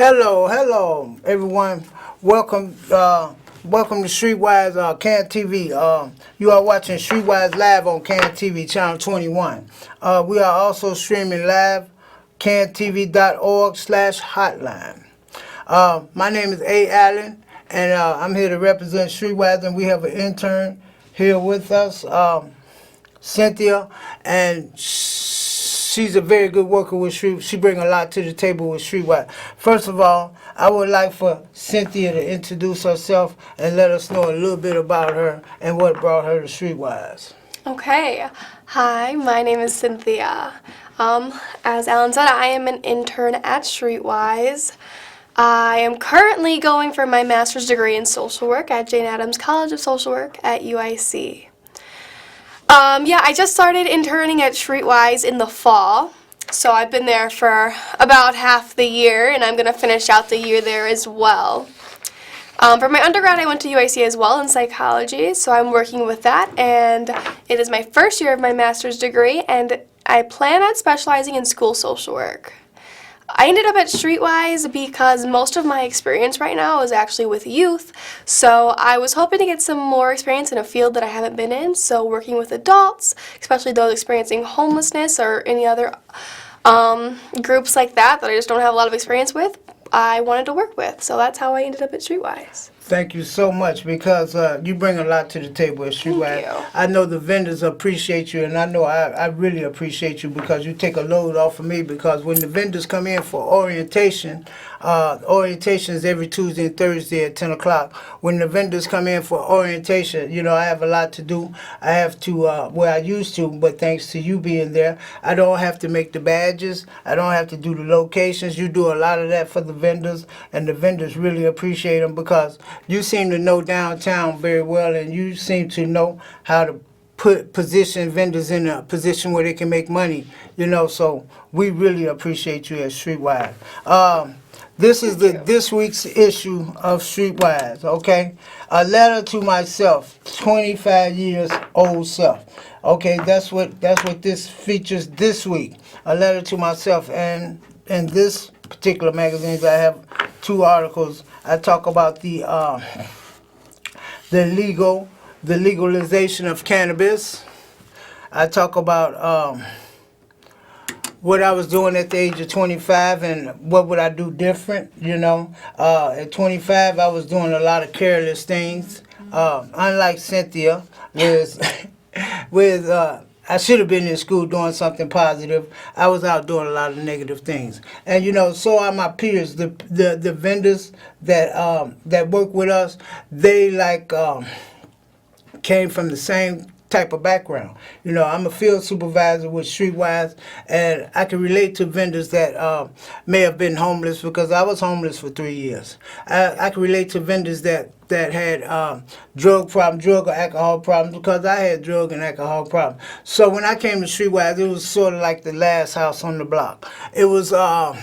Hello, everyone. Welcome, welcome to Streetwise Can TV. You are watching Streetwise live on Can TV, channel 21. We are also streaming live, cantv.org/hotline. My name is A. Allen, and I'm here to represent Streetwise, and we have an intern here with us, Cynthia, and she's a very good worker with Street. She brings a lot to the table with Streetwise. First of all, I would like for Cynthia to introduce herself and let us know a little bit about her and what brought her to Streetwise. Okay. Hi, my name is Cynthia. As Alan said, I am an intern at Streetwise. I am currently going for my master's degree in social work at Jane Addams College of Social Work at UIC. I just started interning at Streetwise in the fall, so I've been there for about half the year, and I'm going to finish out the year there as well. For my undergrad, I went to UIC as well in psychology, so I'm working with that, and it is my first year of my master's degree, and I plan on specializing in school social work. I ended up at Streetwise because most of my experience right now is actually with youth, so I was hoping to get some more experience in a field that I haven't been in, so working with adults, especially those experiencing homelessness or any other groups like that I just don't have a lot of experience with, I wanted to work with, so that's how I ended up at Streetwise. Thank you so much because you bring a lot to the table at Streetwise. Thank you. I know the vendors appreciate you, and I know I really appreciate you because you take a load off of me, because when the vendors come in for orientation, orientation is every Tuesday and Thursday at 10 o'clock. When the vendors come in for orientation, I have a lot to do. I have to, I used to, but thanks to you being there, I don't have to make the badges. I don't have to do the locations. You do a lot of that for the vendors, and the vendors really appreciate them because you seem to know downtown very well, and you seem to know how to position vendors in a position where they can make money, so we really appreciate you at Streetwise. This is this week's issue of Streetwise, okay? A letter to myself, 25 years old self. Okay, that's what this features this week. A letter to myself, and in this particular magazine, I have two articles. I talk about the legalization of cannabis. I talk about what I was doing at the age of 25 and what would I do different, At 25, I was doing a lot of careless things. Unlike Cynthia, I should have been in school doing something positive. I was out doing a lot of negative things. And, so are my peers, the vendors that work with us. They came from the same type of background. I'm a field supervisor with Streetwise, and I can relate to vendors that may have been homeless, because I was homeless for 3 years. I can relate to vendors that had drug or alcohol problems, because I had drug and alcohol problems. So when I came to Streetwise, it was sort of like the last house on the block. It was a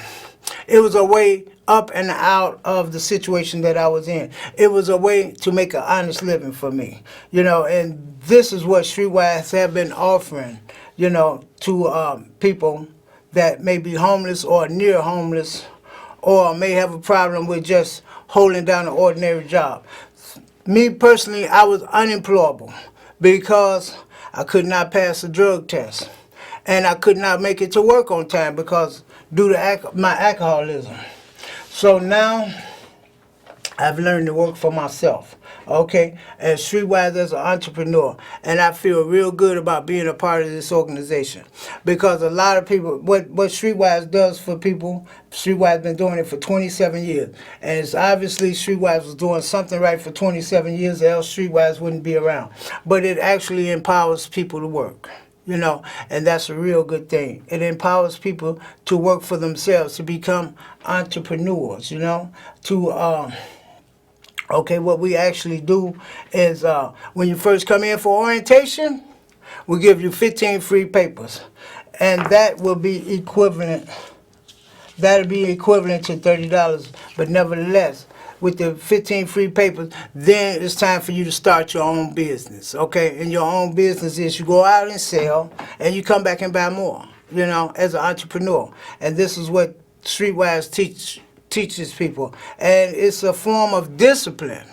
way up and out of the situation that I was in. It was a way to make an honest living for me, and this is what Streetwise have been offering, to people that may be homeless or near homeless, or may have a problem with just holding down an ordinary job. Me personally, I was unemployable because I could not pass a drug test, and I could not make it to work on time because due to my alcoholism. So now I've learned to work for myself, okay, as Streetwise as an entrepreneur. And I feel real good about being a part of this organization, because a lot of people, what Streetwise does for people, Streetwise been doing it for 27 years. And it's obviously Streetwise was doing something right for 27 years, else Streetwise wouldn't be around. But it actually empowers people to work. And that's a real good thing. It empowers people to work for themselves, to become entrepreneurs, what we actually do is when you first come in for orientation, we give you 15 free papers. And that will be equivalent, that'll be equivalent to $30. But nevertheless, with the 15 free papers, then it's time for you to start your own business, okay? And your own business is you go out and sell, and you come back and buy more, as an entrepreneur. And this is what Streetwise teaches people, and it's a form of discipline.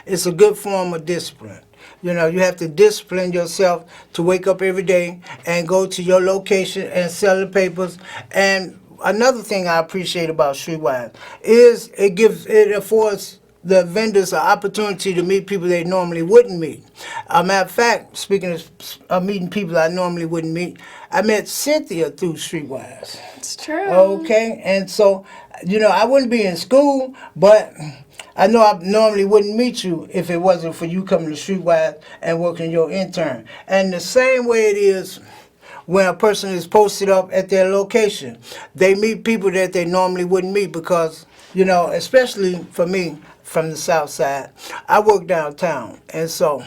It's a good form of discipline. You know, you have to discipline yourself to wake up every day and go to your location and sell the papers. And another thing I appreciate about Streetwise is it affords the vendors an opportunity to meet people they normally wouldn't meet. A matter of fact, speaking of meeting people I normally wouldn't meet, I met Cynthia through Streetwise. It's true. Okay, and so, you know, I wouldn't be in school, but I know I normally wouldn't meet you if it wasn't for you coming to Streetwise and working your intern. And the same way it is when a person is posted up at their location. They meet people that they normally wouldn't meet because, you know, especially for me from the south side, I work downtown. And so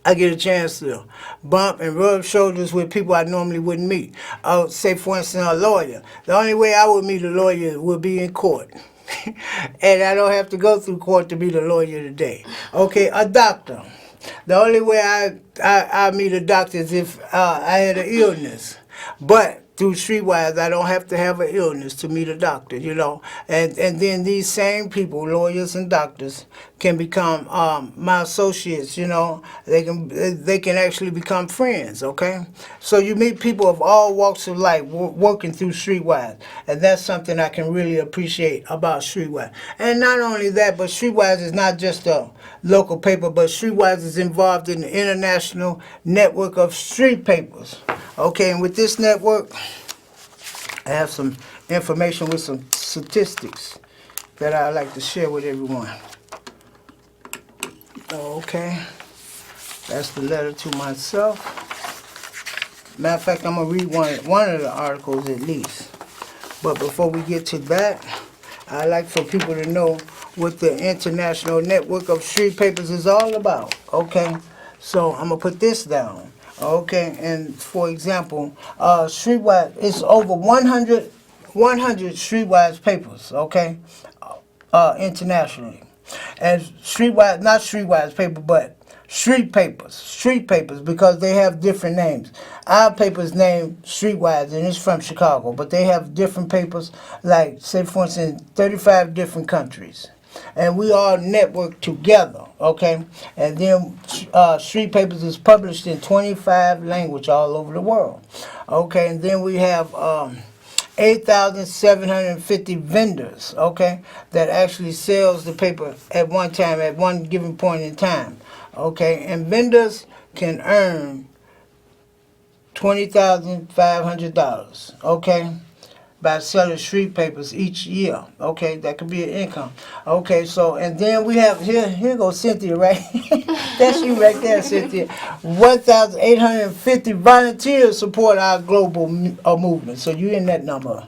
I get a chance to bump and rub shoulders with people I normally wouldn't meet. Say, for instance, a lawyer. The only way I would meet a lawyer would be in court. And I don't have to go through court to meet a lawyer today. Okay, a doctor. The only way I meet a doctor is if I had an illness. But through Streetwise, I don't have to have an illness to meet a doctor, you know. And then these same people, lawyers and doctors, can become my associates, you know. They can actually become friends, okay? So you meet people of all walks of life working through Streetwise. And that's something I can really appreciate about Streetwise. And not only that, but Streetwise is not just a local paper, but Streetwise is involved in the international network of street papers. Okay, and with this network, I have some information with some statistics that I'd like to share with everyone. Okay, that's the letter to myself. Matter of fact, I'm going to read one of the articles at least. But before we get to that, I'd like for people to know what the International Network of Street Papers is all about. Okay, so I'm going to put this down. Okay, and for example, Streetwise, it's over 100 Streetwise papers, okay, internationally. And Streetwise, not Streetwise paper, but street papers, because they have different names. Our paper's named Streetwise, and it's from Chicago, but they have different papers, like, say, for instance, 35 different countries. And we all network together, okay? And then Street Papers is published in 25 languages all over the world, okay? And then we have 8,750 vendors, okay, that actually sells the paper at one time, at one given point in time, okay? And vendors can earn $20,500, okay, by selling street papers each year. Okay, that could be an income. Okay, so, and then we have, here goes Cynthia, right? That's you right there, Cynthia. 1,850 volunteers support our global movement. So you're in that number.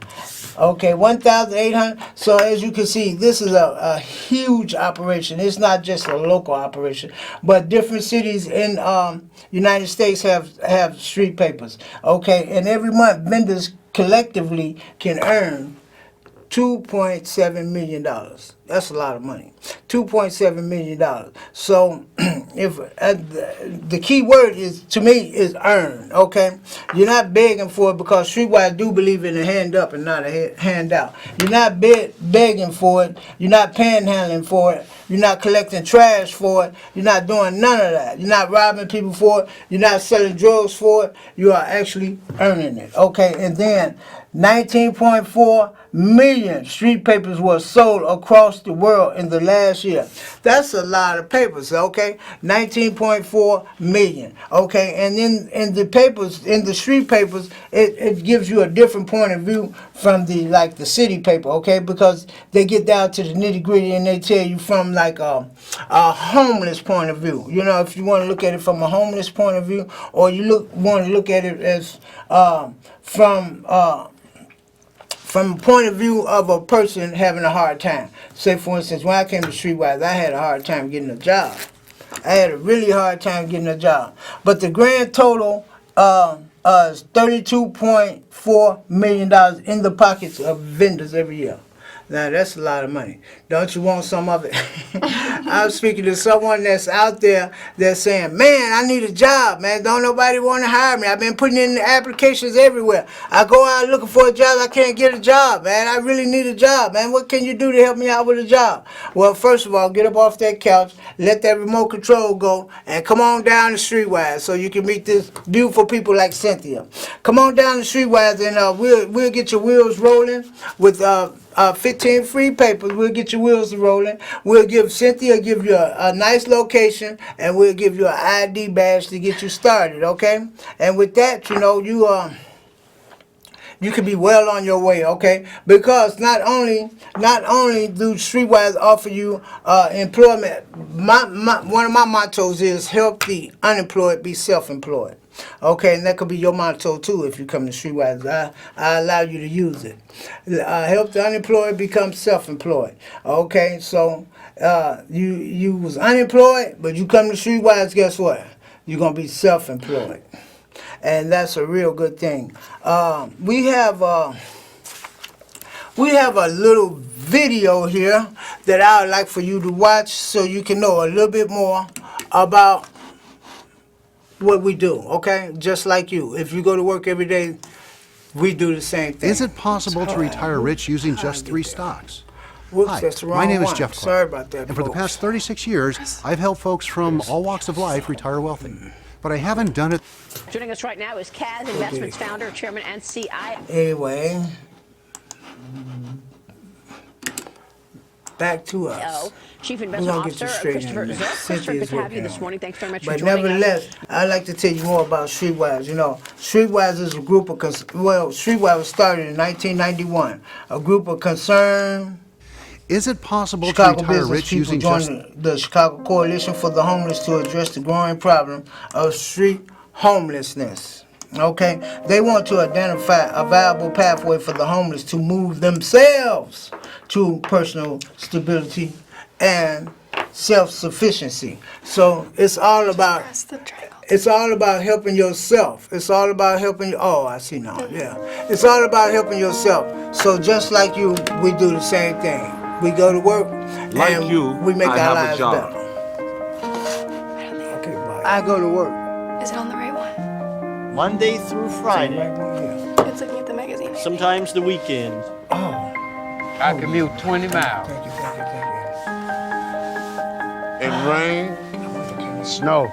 Okay, 1,800. So as you can see, this is a huge operation. It's not just a local operation, but different cities in United States have street papers. Okay, and every month vendors collectively can earn $2.7 million. That's a lot of money. $2.7 million. So, if the key word is, to me, is earn. Okay, you're not begging for it, because Streetwise do believe in a hand up and not a hand out. You're not begging for it. You're not panhandling for it. You're not collecting trash for it. You're not doing none of that. You're not robbing people for it. You're not selling drugs for it. You are actually earning it. Okay, and then 19.4 million street papers were sold across the world in the last year. That's a lot of papers, okay? 19.4 million, okay? And then in the papers, in the street papers, it gives you a different point of view from the city paper, okay? Because they get down to the nitty gritty and they tell you from like a homeless point of view. You know, if you want to look at it from a homeless point of view, or you want to look at it as from a point of view of a person having a hard time. Say, for instance, when I came to Streetwise, I had a hard time getting a job. I had a really hard time getting a job. But the grand total is $32.4 million in the pockets of vendors every year. Now that's a lot of money. Don't you want some of it? I'm speaking to someone that's out there that's saying, man, I need a job, man. Don't nobody want to hire me. I've been putting in applications everywhere. I go out looking for a job. I can't get a job, man. I really need a job, man. What can you do to help me out with a job? Well, first of all, get up off that couch, let that remote control go, and come on down to Streetwise so you can meet this beautiful people like Cynthia. Come on down to Streetwise and we'll get your wheels rolling with 15 free papers. We'll get your wheels rolling. We'll give Cynthia give you a nice location, and we'll give you an ID badge to get you started, okay? And with that, you can be well on your way, okay? Because not only do Streetwise offer you employment, one of my mottos is help the unemployed be self-employed. Okay, and that could be your motto too if you come to Streetwise. I allow you to use it. Help the unemployed become self-employed. Okay, so you was unemployed, but you come to Streetwise, guess what? You're gonna be self-employed, and that's a real good thing. We have a little video here that I would like for you to watch so you can know a little bit more about what we do, okay? Just like you. If you go to work every day, we do the same thing. Is it possible to retire rich using just 3 stocks? Whoops, Hi, that's the wrong my name is one. Jeff Clark. Sorry about that, and for the folks. past 36 years, I've helped folks from all walks of life retire wealthy. But I haven't done it. Joining us right now is CAS Investments founder, chairman, and CIO. Anyway, back to us. Chief We're Investment gonna get you Officer straight Christopher in, man. Zook. Christopher, Cynthia's good to have working you this on morning. Thanks very much for But joining nevertheless, us. I'd like to tell you more about Streetwise. You know, Streetwise is a group of, Streetwise was started in 1991. A group of concerned Is it possible to Chicago retire business rich people using just... joined the Chicago Coalition for the Homeless to address the growing problem of street homelessness. Okay, they want to identify a viable pathway for the homeless to move themselves to personal stability and self-sufficiency. So it's all about Press the triangle. it's all about helping yourself. It's all about helping you. Oh, I see now. Yeah, it's all about helping yourself. So just like you, we do the same thing. We go to work Like and you, we make I our have a lives job. better. I don't think. Okay, bye. I go to work. Is it on the right one? Monday through Friday, It's looking at the magazine. sometimes the weekend. Oh, I commute 20 miles. thank you. In rain, Snow.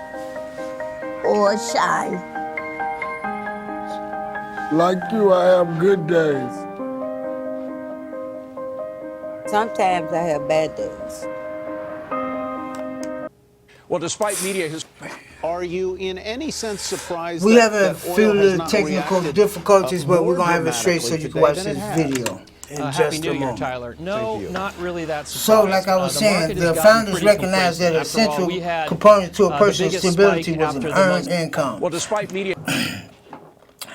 or shine. Like you, I have good days. Sometimes I have bad days. Well, despite media are you in any sense surprised We that, having a that oil few has little not technical reacted, difficulties, but we're more gonna have it straight so you can watch dramatically this today than it video in Happy just New a Year, moment. Tyler. No, not really that So, surprised. like I was The saying, market the has gotten founders pretty recognized that a complacent. After all, central we had, component to a the person's biggest stability spike was after an the earned most- income. Well, despite media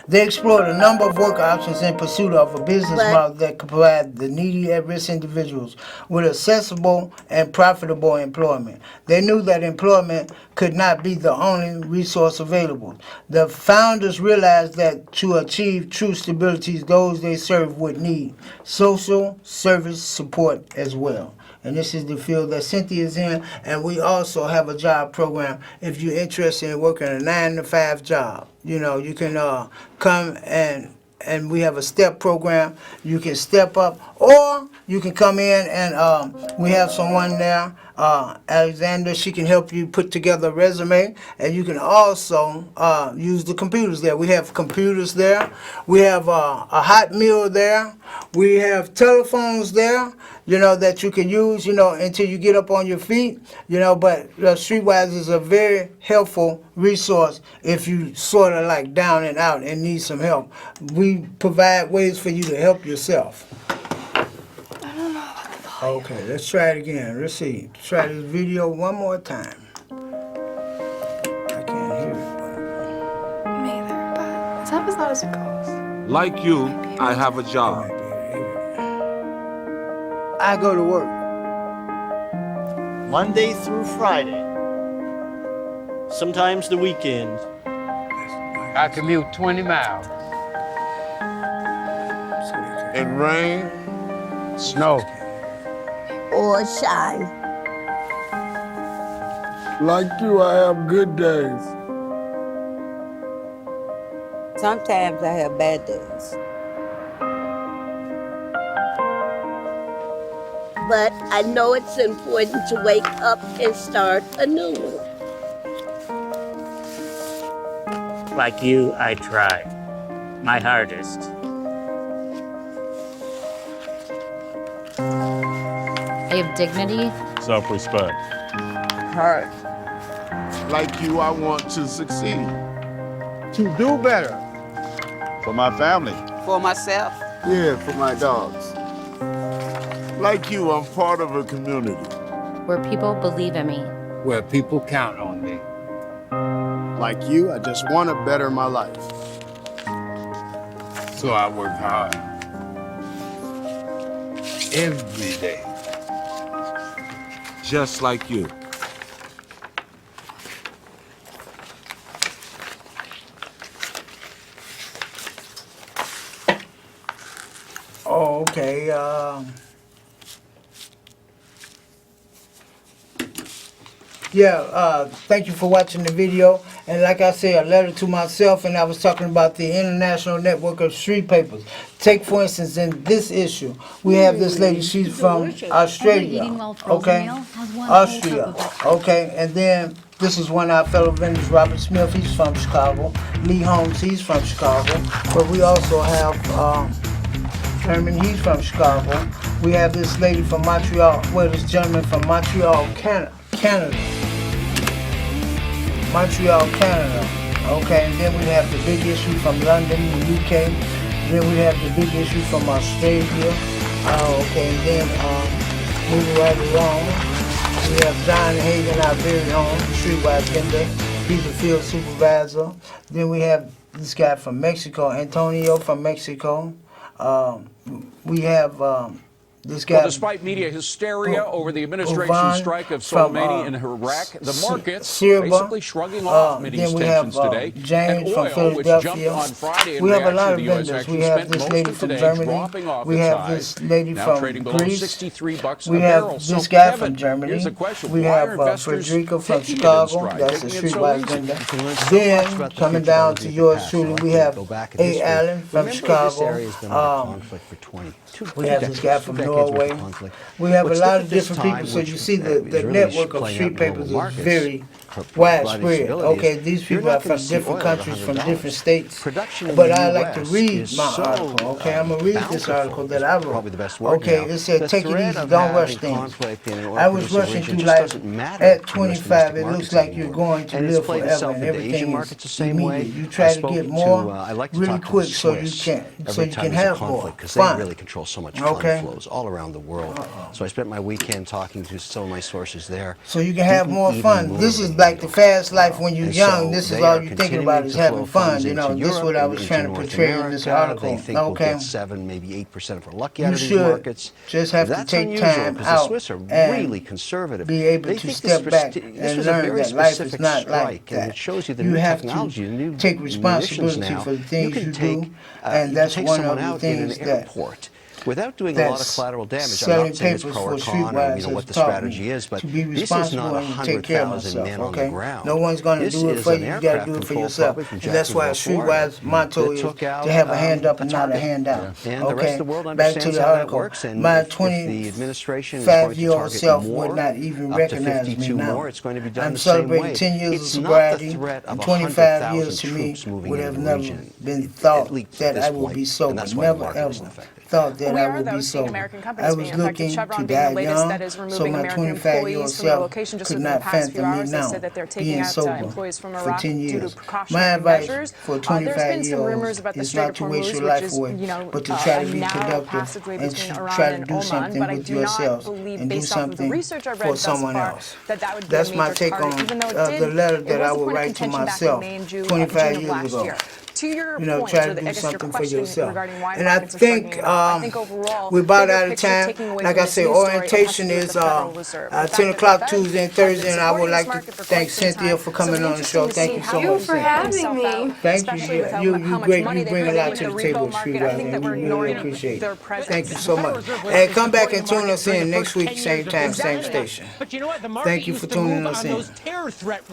They explored a number of work options in pursuit of a business model that could provide the needy at-risk individuals with accessible and profitable employment. They knew that employment could not be the only resource available. The founders realized that to achieve true stability, those they serve would need social service support as well. And this is the field that Cynthia is in, and we also have a job program if you're interested in working a 9-to-5 job. You know, you can come and we have a step program. You can step up, or you can come in and we have someone there, Alexander. She can help you put together a resume, and you can also use the computers there. We have computers there. We have a hot meal there. We have telephones there, you know, that you can use, you know, until you get up on your feet, you know. But Streetwise is a very helpful resource if you sort of like down and out and need some help. We provide ways for you to help yourself. I don't know about the volume. Okay, let's try it again. Let's see. Try this video one more time. I can't hear it, Me either, but it's not as loud as it goes. like you, I have a but job. I go to work. Monday through Friday, sometimes the weekend. I commute 20 miles. In rain, Snow. or shine. Like you, I have good days. Sometimes I have bad days. But I know it's important to wake up and start a new one. Like you, I try my hardest. I have dignity. Self-respect. Hurt. Like you, I want to succeed. To do better. For my family. For myself. Yeah, for my dogs. Like you, I'm part of a community. Where people believe in me. Where people count on me. Like you, I just want to better my life. So I work hard. Every day. Just like you. Oh, okay. Thank you for watching the video. And like I said, a letter to myself, and I was talking about the International Network of Street Papers. Take, for instance, in this issue, we have this lady, she's from Australia, okay? Austria, okay? And then this is one of our fellow vendors, Robert Smith, he's from Chicago. Lee Holmes, he's from Chicago. But we also have Herman, he's from Chicago. We have this lady from Montreal, this gentleman from Montreal, Canada. Montreal, Canada. Okay, and then we have the big issue from London, the UK. Then we have the big issue from Australia. Okay, and then moving right along, we have John Hagan, our very own Streetwise vendor. He's a field supervisor. Then we have this guy from Mexico, Antonio from Mexico. We have this guy. Well, despite media hysteria over the administration's strike of Soleimani in Iraq, the markets basically shrugging off many tensions today. James from Philadelphia. We have a lot of vendors. We have this lady from Germany. We have this lady from Greece. We have this guy from Germany. We have Frederica from Chicago. That's a Streetwise vendor. Then coming down to yours truly, we have A. Allen from Chicago. We have this guy from Norway. We have a lot of different people, so you see the network of street papers is very widespread. Okay, these people are from different countries, from different states. But I like to read my article. Okay, I'm going to read this article that I wrote. Okay, it said, take it easy, don't rush things. I was rushing through life at 25. It looks like you're going to live forever and everything is immediate. You try to get more really quick so you can have more fun. So much okay. fun flows all around the world. So I spent my weekend talking to some of my sources there. So you can have more fun. This is like the fast life when you're young. This is all you're thinking about is having fun. You know, this is what I was trying to portray in this article. They think we'll get 7, maybe 8% if we're lucky out of these markets. Just have to take time out the Swiss are really conservative. Be able to step back and learn that life is not like that. It shows you the you new have technology, to new take responsibility for the things you do, and that's one of the things that without doing a lot of collateral damage. I'm not saying it's pro or con or what the strategy is, but this is not 100,000 men on the ground. No one's going to do it for you. You got to do it for yourself. And that's why Streetwise motto is to have a hand up and not a hand out. Okay, back to the article. My 25-year-old self would not even recognize me now. I'm celebrating 10 years of sobriety, and 25 years to me would have never been thought that I would be sober. Never ever thought that I would be sober. I was looking to die young, so my 25-year-old self could not fathom me now, being sober for 10 years. My advice for a 25-year-old is not to waste your life away, but to try to be productive and to try to do something with yourselves and do something for someone else. That's my take on the letter that I would write to myself 25 years ago. To your you know, point, try so to do I guess your something for question yourself. regarding why And I markets are struggling think, I think overall, we're about bigger out of picture, time. taking away Like from I this said, news story, orientation it has to do with is the Federal Reserve. The fact 10 that o'clock the Fed Tuesday and has Thursday, been and I would supporting like this to market for thank quite some Cynthia time. for So coming it'll be on the show. interesting to Thank see you so how much. it plays itself out, Thank especially you. with how You much great. money You they bring put a lot into to the the repo table, market. I think Streetwise, that and we're we really ignoring appreciate their it. presence. Thank you so much. And come back and tune us in next week, same time, same station. But you know what? The market Thank you used for to move tuning us on in. those terror threat